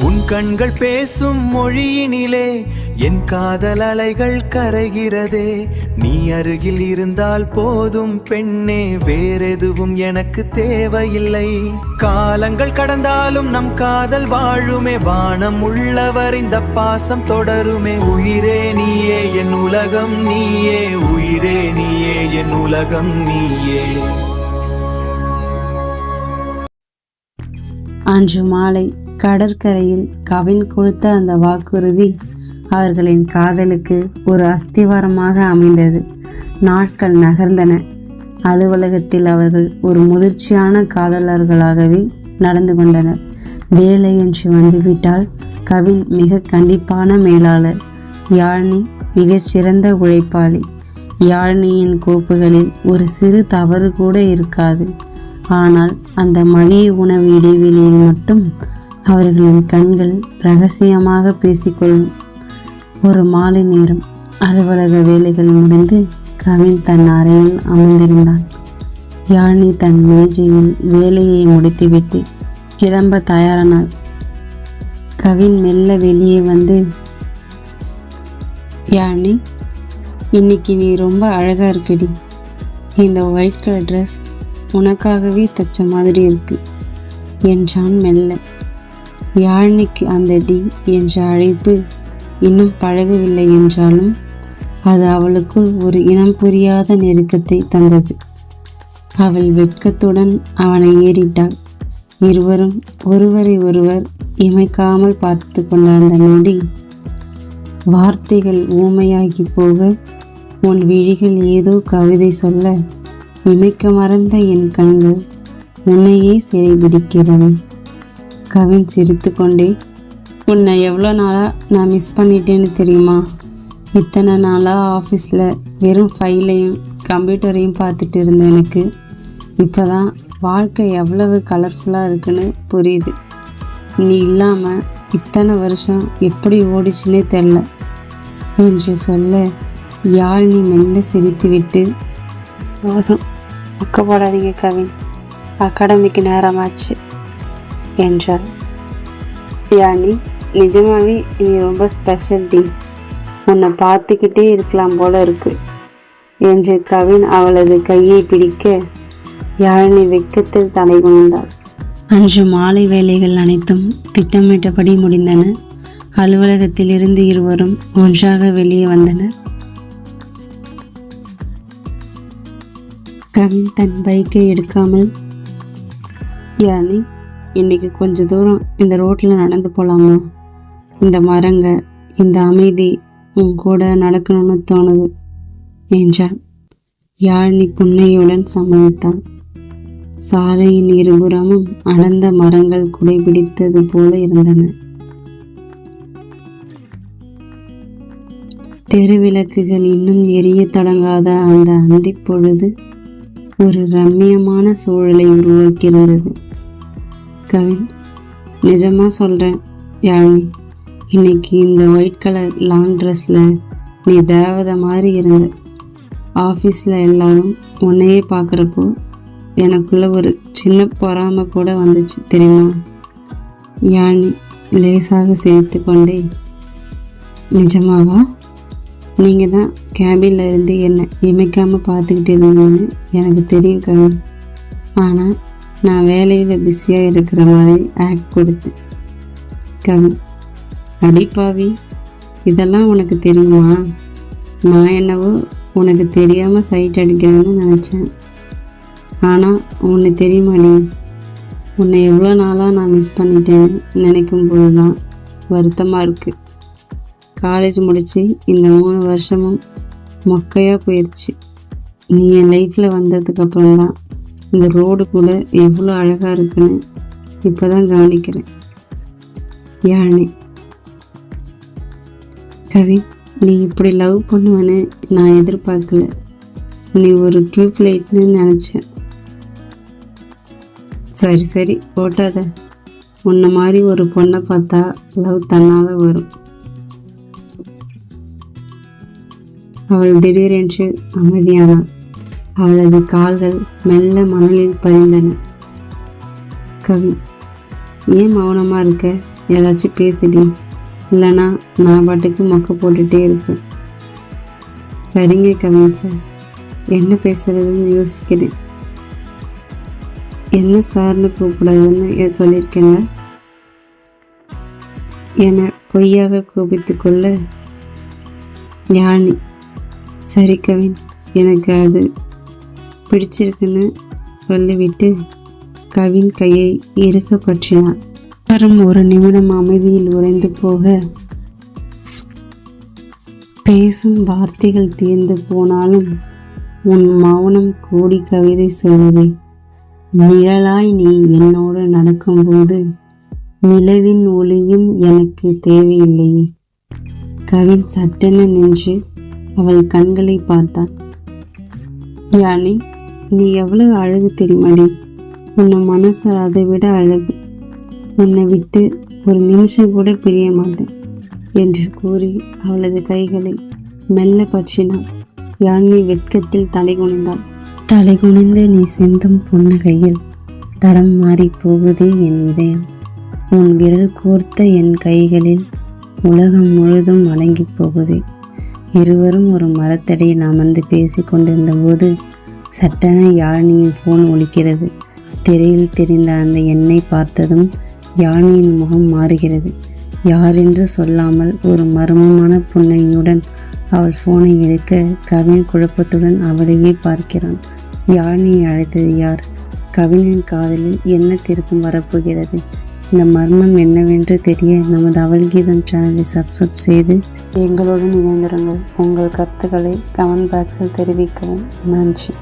உன் கண்கள் பேசும் மொழியினிலே என் காதல் அலைகள் கரைகிறதே. நீ அருகில் இருந்தால் போதும் பெண்ணே, வேறெதுவும் எனக்கு தேவையில்லை. காலங்கள் கடந்தாலும் நம் காதல் வாழுமே, வானம் உள்ளவர் இந்த பாசம் தொடருமே. உயிரே நீயே என் உலகம் நீயே, உயிரே நீயே என் உலகம் நீயே. அன்று மாலை கடற்கரையில் கவின் கொடுத்த அந்த வாக்குறுதி அவர்களின் காதலுக்கு ஒரு அஸ்திவாரமாக அமைந்தது. நாட்கள் நகர்ந்தன. அலுவலகத்தில் அவர்கள் ஒரு முதிர்ச்சியான காதலர்களாகவே நடந்து கொண்டனர். வேலை என்று வந்துவிட்டால் கவின் மிக கண்டிப்பான மேலாளர், யாழினி மிகச்சிறந்த உழைப்பாளி. யாழினியின் கோப்புகளில் ஒரு சிறு தவறு கூட இருக்காது. ஆனால் அந்த மதிய உணவு இடைவெளியில் மட்டும் அவர்களின் கண்கள் ரகசியமாக பேசிக்கொள்ளும். ஒரு மாலை நேரம் அலுவலக வேலைகள் முடிந்து கவின் தன் அறையில் அமர்ந்திருந்தான். யாழினி தன் மேஜையில் வேலையை முடித்துவிட்டு கிளம்ப தயாரானாள். கவின் மெல்ல வெளியே வந்து, யாழினி, இன்னைக்கு நீ ரொம்ப அழகா இருக்குடி. இந்த ஒயிட் கலர் ட்ரெஸ் உனக்காகவே தச்ச மாதிரி இருக்கு என்றான் மெல்ல. யாழினிக்கு அந்த டி என்ற அழைப்பு இன்னும் பழகவில்லை என்றாலும் அது அவளுக்குள் ஒரு இனம் புரியாத நெருக்கத்தை தந்தது. அவள் வெட்கத்துடன் அவனை ஏறிட்டாள். இருவரும் ஒருவரை ஒருவர் இமைக்காமல் பார்த்து கொண்ட அந்த நொடி வார்த்தைகள் ஊமையாகி போக, உன் விழிகள் ஏதோ கவிதை சொல்ல, இமைக்க மறந்த என் கண்கள் உன்னையே சிறைபிடிக்கிறது. கவின் சிரித்து கொண்டே, உன்னை எவ்வளோ நாளாக நான் மிஸ் பண்ணிட்டேன்னு தெரியுமா? இத்தனை நாளாக ஆஃபீஸில் வெறும் ஃபைலையும் கம்ப்யூட்டரையும் பார்த்துட்டு இருந்த எனக்கு இப்போ தான் வாழ்க்கை எவ்வளவு கலர்ஃபுல்லாக இருக்குன்னு புரியுது. நீ இல்லாமல் இத்தனை வருஷம் எப்படி ஓடிச்சுன்னே தெரில என்று சொல்ல, யாழினி மெல்ல சிரித்துவிட்டு, போதும் பக்கப்படாதீங்க கவின், அகாடமிக்கு நேரமாச்சு என்றாள். யாழினி, நிஜமாவே நீ ரொம்ப ஸ்பெஷல் டி, உன்னை பார்த்துக்கிட்டே இருக்கலாம் போல இருக்கு என்று கவின் அவளது கையை பிடிக்க, யாழினி வெட்கத்தில் தலை குனிந்தாள். அன்று மாலை வேலைகள் அனைத்தும் திட்டமிட்டபடி முடிந்தன. அலுவலகத்தில் இருந்து இருவரும் ஒன்றாக வெளியே வந்தனர். கவின் தன் பைக்கை எடுக்காமல், யாழினி, இன்னைக்கு கொஞ்ச தூரம் இந்த ரோட்டில் நடந்து போகலாமா? இந்த மரங்க, இந்த அமைதி உன் கூட நடக்கணும்னு தோணுது என்றான். யாழினி புன்னையுடன் சம்மதித்தாள். சாலையின் இருபுறமும் அடர்ந்த மரங்கள் குடைபிடித்தது போல இருந்தன. தெருவிளக்குகள் இன்னும் எரிய தொடங்காத அந்த அந்தி பொழுது ஒரு ரம்மியமான சூழலை உருவாக்கியிருந்தது. கவின், நிஜமாக சொல்கிறேன் யாழினி, இன்னைக்கு இந்த ஒயிட் கலர் லாங் ட்ரெஸ்ஸில் நீ தேவதை மாதிரி இருந்த. ஆஃபீஸில் எல்லாரும் உன்னையே பார்க்குறப்போ எனக்குள்ள ஒரு சின்ன பொறாமை கூட வந்துச்சு தெரியுமா? யாழினி லேசாக சிரித்து கொண்டே, நிஜமாவா? நீங்கள் தான் கேபினில் இருந்து என்னை இமைக்காமல் பார்த்துக்கிட்டு இருந்தீங்கன்னு எனக்கு தெரியும் கவின். ஆனால் நான் வேலையில் பிஸியாக இருக்கிற மாதிரி ஆக்ட் கொடுத்தேன். கவின், அடிப்பாவி, இதெல்லாம் உனக்கு தெரியுமா? நான் என்னவோ உனக்கு தெரியாமல் சைட் அடிக்கிறேன்னு நினச்சேன். ஆனால் உன்னை தெரியுமாடி, உன்னை எவ்வளோ நாளாக நான் மிஸ் பண்ணிட்டேன்னு நினைக்கும் போது தான் வருத்தமாக இருக்குது. காலேஜ் முடித்து இந்த 3 வருஷமும் மொக்கையாக போயிடுச்சு. நீ என் லைஃப்பில் வந்ததுக்கப்புறம் தான் இந்த ரோடு கூட எவ்வளோ அழகாக இருக்குன்னு இப்போ தான் கவனிக்கிறேன். யாழினி, கவின், நீ இப்படி லவ் பண்ணுவேன்னு நான் எதிர்பார்க்கல. நீ ஒரு ட்ரூப் லைட்னு நினச்சேன். சரி சரி போட்டாத, உன்னை மாதிரி ஒரு பொண்ணை பார்த்தா லவ் தன்னால் வரும். அவள் திடீரென்று அமைதியானாள். அவளது கால்கள் மெல்ல மணலில் பதிந்தன. கவி, ஏன் மௌனமாக இருக்க? ஏதாச்சும் பேசுடி, இல்லைனா நான் பாட்டுக்கு மொக்க போட்டுகிட்டே இருப்பேன். சரிங்க கவின் சார், என்ன பேசுகிறதுன்னு யோசிக்கிறேன். என்ன சார்னு கூப்பிடாதுன்னு சொல்லியிருக்கேங்க. என்னை பொய்யாக கோபித்து கொள்ள யானி. சரி கவின், எனக்கு அது பிடிச்சிருக்குன்னு சொல்லிவிட்டு கவின் கையை இறுக பற்றினான். வரும் ஒரு நிமிடம் அமைதியில் உறைந்து போக பேசும் வார்த்தைகள் தீர்ந்து போனாலும் உன் மௌனம் கோடி கவிதை சொல்வதே. நிழலாய் நீ என்னோடு நடக்கும்போது நிலவின் ஒளியும் எனக்கு தேவையில்லையே. கவின் சட்டென நின்று அவள் கண்களை பார்த்தான். யானி, நீ எவ்வளவு அழகு தெரியுமாடி. உன்னை மனசு அதை விட அழகு. உன்னை விட்டு ஒரு நிமிஷம் கூட பிரிய மாட்டேன் என்று கூறி அவளது கைகளை மெல்ல பற்றினாள். யானி வெட்கத்தில் தலை குனிந்தாள். தலை குனிந்து நீ சிந்தும் புன்னகையில் தடம் மாறி போகுதே என் இதயம். உன் விரல் கோர்த்த என் கைகளில் உலகம் முழுதும் வழங்கி போகுதே. இருவரும் ஒரு மரத்தடியில் அமர்ந்து பேசி கொண்டிருந்த போது சட்டென யாழினியின் ஃபோன் ஒலிக்கிறது. திரையில் தெரிந்த அந்த எண்ணை பார்த்ததும் யாழினியின் முகம் மாறுகிறது. யாரென்று சொல்லாமல் ஒரு மர்மமான புன்னகையுடன் அவள் ஃபோனை எடுக்க கவின் குழப்பத்துடன் அவளையே பார்க்கிறான். யாழினியை அழைத்தது யார்? கவினின் காதலில் என்ன திருப்பம் வரப்போகிறது? இந்த மர்மம் என்னவென்று தெரிய நமது அவள் கீதம் சேனலை சப்ஸ்கிரைப் செய்து எங்களுடன் இணைந்திருங்கள். உங்கள் கருத்துக்களை கமெண்ட் பாக்ஸில் தெரிவிக்கவும். நன்றி.